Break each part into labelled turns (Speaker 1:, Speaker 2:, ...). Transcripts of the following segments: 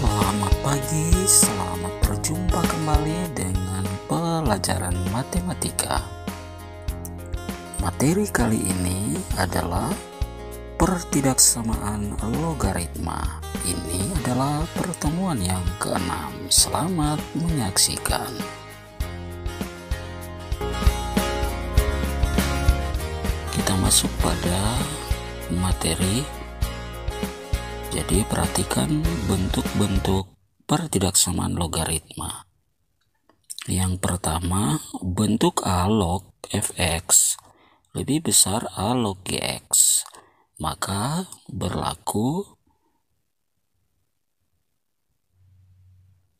Speaker 1: Selamat pagi, selamat berjumpa kembali dengan pelajaran matematika. Materi kali ini adalah pertidaksamaan logaritma. Ini adalah pertemuan yang ke-6. Selamat menyaksikan. Kita masuk pada materi. Jadi perhatikan bentuk-bentuk pertidaksamaan logaritma. Yang pertama, bentuk A log fx lebih besar A log gx. Maka berlaku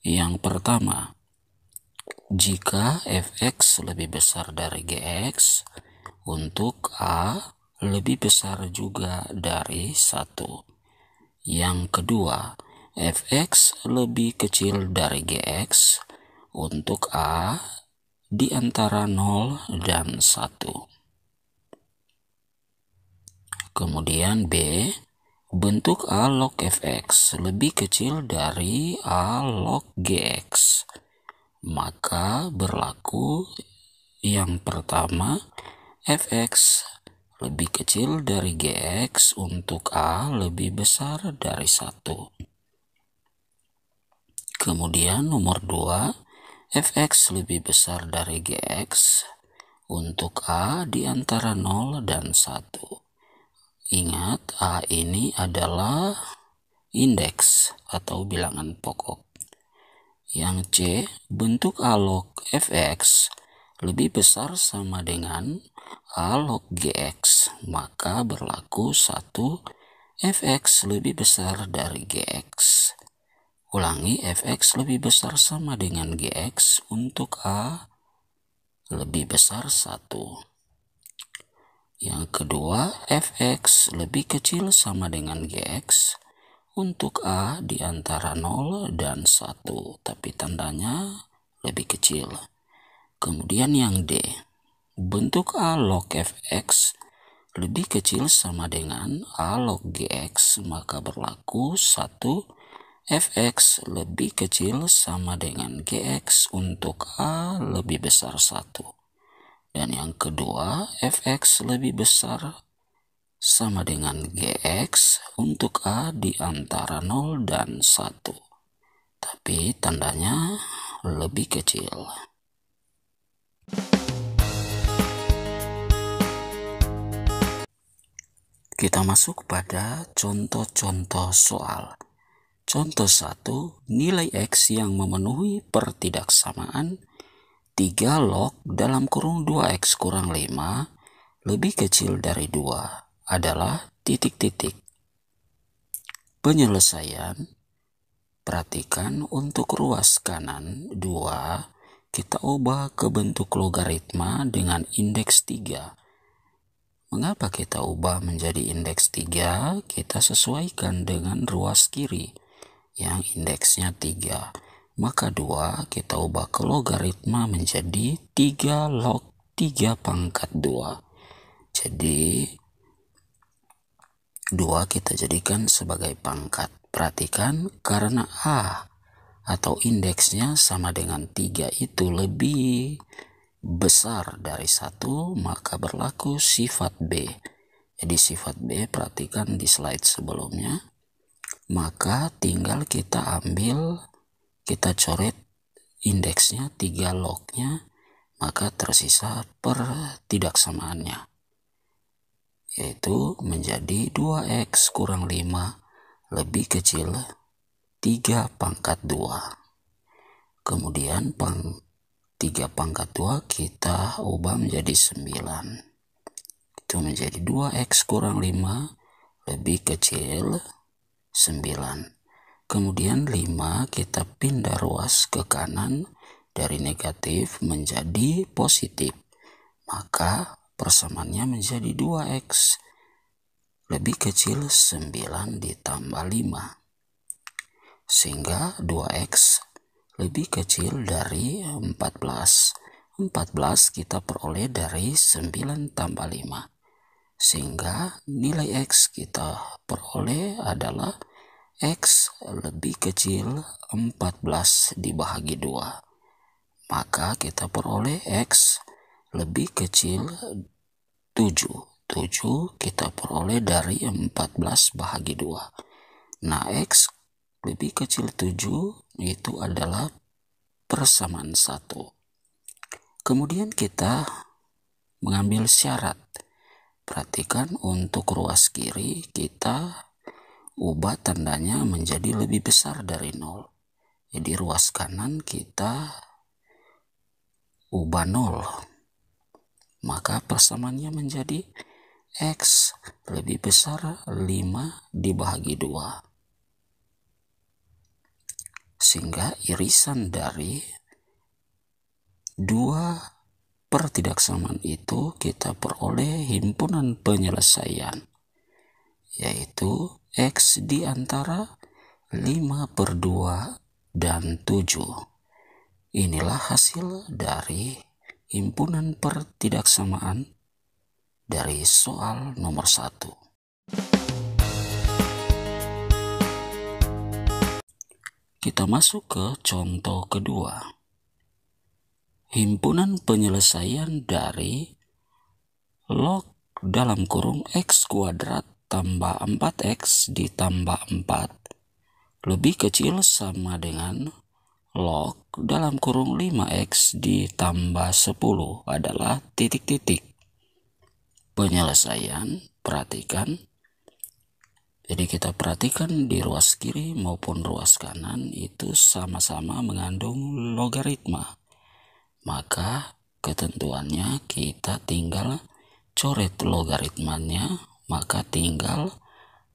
Speaker 1: yang pertama, jika fx lebih besar dari gx, untuk A lebih besar juga dari 1. Yang kedua, fx lebih kecil dari gx untuk A di antara 0 dan 1. Kemudian B, bentuk A log fx lebih kecil dari A log gx. Maka berlaku yang pertama, fx lebih kecil dari gx untuk A lebih besar dari 1. Kemudian nomor 2, fx lebih besar dari gx untuk A di antara 0 dan 1. Ingat, A ini adalah indeks atau bilangan pokok. Yang C, bentuk A log fx lebih besar sama dengan A log gx, maka berlaku 1, fx lebih besar dari gx. Ulangi, fx lebih besar sama dengan gx untuk A lebih besar 1. Yang kedua, fx lebih kecil sama dengan gx untuk A di antara 0 dan 1, tapi tandanya lebih kecil. Kemudian yang D, bentuk A log fx lebih kecil sama dengan A log gx, maka berlaku 1, fx lebih kecil sama dengan gx untuk A lebih besar 1. Dan yang kedua, fx lebih besar sama dengan gx untuk A di antara 0 dan 1, tapi tandanya lebih kecil. Kita masuk pada contoh-contoh soal. Contoh 1, nilai X yang memenuhi pertidaksamaan 3 log dalam kurung 2X kurang 5 lebih kecil dari 2 adalah titik-titik. Penyelesaian, perhatikan untuk ruas kanan 2, kita ubah ke bentuk logaritma dengan indeks 3. Mengapa kita ubah menjadi indeks 3? Kita sesuaikan dengan ruas kiri yang indeksnya 3. Maka 2 kita ubah ke logaritma menjadi 3 log 3 pangkat 2. Jadi 2 kita jadikan sebagai pangkat. Perhatikan, karena A atau indeksnya sama dengan 3 itu lebih besar dari 1, maka berlaku sifat B. Jadi sifat B perhatikan di slide sebelumnya. Maka tinggal kita ambil, kita coret indeksnya 3 lognya, maka tersisa pertidaksamaannya, yaitu menjadi 2X kurang 5 lebih kecil 3 pangkat 2. Kemudian 3 pangkat 2 kita ubah menjadi 9. Itu menjadi 2X kurang 5 lebih kecil 9. Kemudian 5 kita pindah ruas ke kanan dari negatif menjadi positif. Maka persamaannya menjadi 2X lebih kecil 9 ditambah 5. Sehingga 2X lebih kecil dari 14. 14 kita peroleh dari 9 tambah 5. Sehingga nilai X kita peroleh adalah X lebih kecil 14 dibagi 2. Maka kita peroleh X lebih kecil 7. 7 kita peroleh dari 14 bahagi 2. Nah, X lebih kecil 7 itu adalah persamaan 1. Kemudian kita mengambil syarat. Perhatikan untuk ruas kiri kita ubah tandanya menjadi lebih besar dari 0. Jadi ruas kanan kita ubah 0. Maka persamaannya menjadi X lebih besar 5 dibagi 2. Sehingga irisan dari dua pertidaksamaan itu kita peroleh himpunan penyelesaian, yaitu X di antara 5/2 dan 7. Inilah hasil dari himpunan pertidaksamaan dari soal nomor 1. Kita masuk ke contoh kedua. Himpunan penyelesaian dari log dalam kurung X kuadrat tambah 4X ditambah 4 lebih kecil sama dengan log dalam kurung 5X ditambah 10 adalah titik-titik. Penyelesaian, perhatikan. Jadi kita perhatikan di ruas kiri maupun ruas kanan itu sama-sama mengandung logaritma. Maka ketentuannya kita tinggal coret logaritmanya, maka tinggal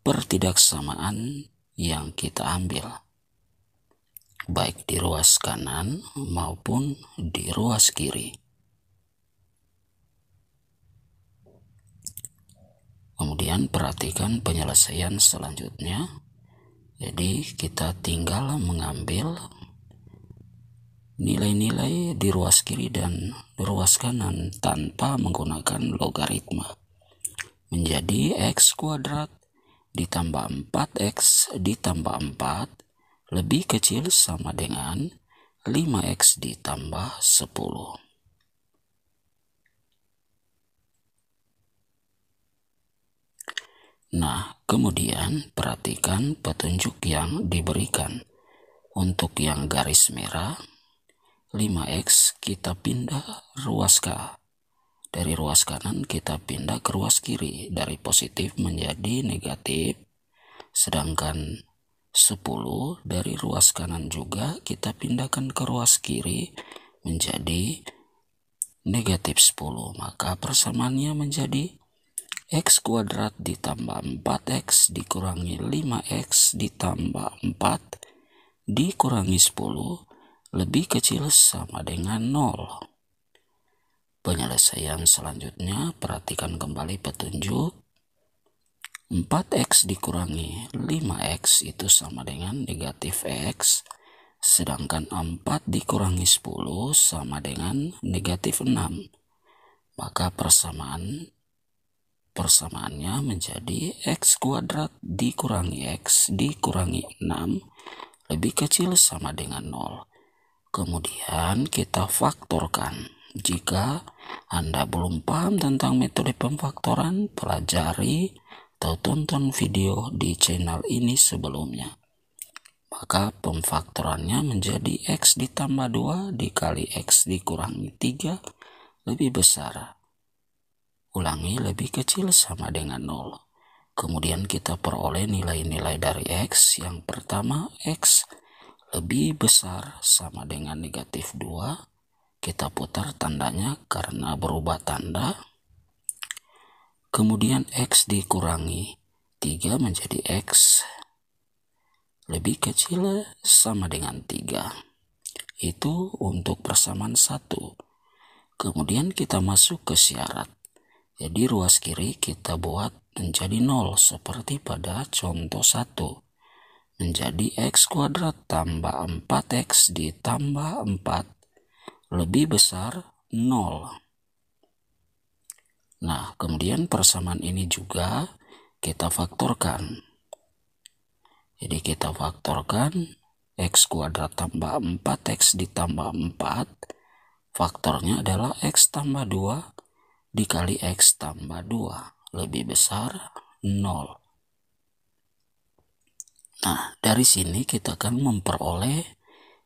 Speaker 1: pertidaksamaan yang kita ambil, baik di ruas kanan maupun di ruas kiri. Kemudian perhatikan penyelesaian selanjutnya. Jadi kita tinggal mengambil nilai-nilai di ruas kiri dan ruas kanan tanpa menggunakan logaritma. Menjadi X kuadrat ditambah 4X ditambah 4 lebih kecil sama dengan 5X ditambah 10. Nah, kemudian perhatikan petunjuk yang diberikan. Untuk yang garis merah, 5X kita pindah ruas K. Dari ruas kanan kita pindah ke ruas kiri, dari positif menjadi negatif. Sedangkan 10 dari ruas kanan juga kita pindahkan ke ruas kiri menjadi negatif 10. Maka persamaannya menjadi X kuadrat ditambah 4X dikurangi 5X ditambah 4 dikurangi 10 lebih kecil sama dengan 0. Penyelesaian selanjutnya, perhatikan kembali petunjuk. 4X dikurangi 5X itu sama dengan negatif X, sedangkan 4 dikurangi 10 sama dengan negatif 6. Maka persamaannya menjadi X kuadrat dikurangi X dikurangi 6 lebih kecil sama dengan 0. Kemudian kita faktorkan. Jika Anda belum paham tentang metode pemfaktoran, pelajari atau tonton video di channel ini sebelumnya. Maka pemfaktorannya menjadi X ditambah 2 dikali X dikurangi 3 lebih besar. Ulangi, lebih kecil sama dengan 0. Kemudian kita peroleh nilai-nilai dari X. Yang pertama, X lebih besar sama dengan negatif 2. Kita putar tandanya karena berubah tanda. Kemudian X dikurangi 3 menjadi X lebih kecil sama dengan 3. Itu untuk persamaan 1. Kemudian kita masuk ke syarat. Jadi ruas kiri kita buat menjadi 0 seperti pada contoh 1. Menjadi X kuadrat tambah 4X ditambah 4 lebih besar 0. Nah, kemudian persamaan ini juga kita faktorkan. Jadi kita faktorkan x kuadrat tambah 4x ditambah 4. Faktornya adalah x tambah 2 dikali x tambah 2 lebih besar 0. Nah, dari sini kita akan memperoleh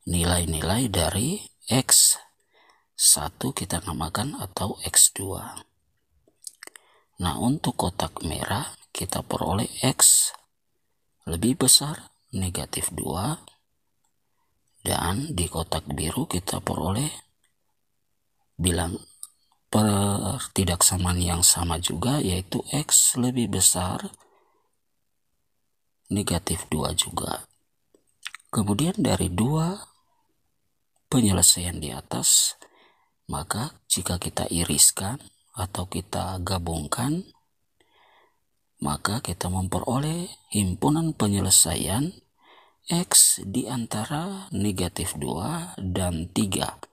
Speaker 1: nilai-nilai dari x1 kita namakan atau x2. Nah, untuk kotak merah kita peroleh x lebih besar negatif 2, dan di kotak biru kita peroleh bilang pertidaksamaan yang sama juga, yaitu x lebih besar negatif 2 juga. Kemudian dari dua penyelesaian di atas, maka jika kita iriskan atau kita gabungkan, maka kita memperoleh himpunan penyelesaian x di antara negatif 2 dan 3.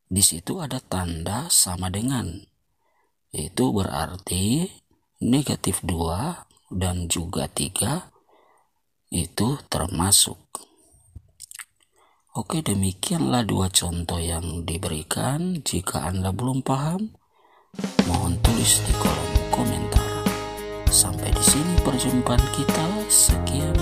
Speaker 1: Di situ ada tanda sama dengan. Itu berarti negatif 2 dan juga 3 itu termasuk. Oke, demikianlah dua contoh yang diberikan. Jika Anda belum paham, mohon tulis di kolom komentar. Sampai di sini perjumpaan kita. Sekian.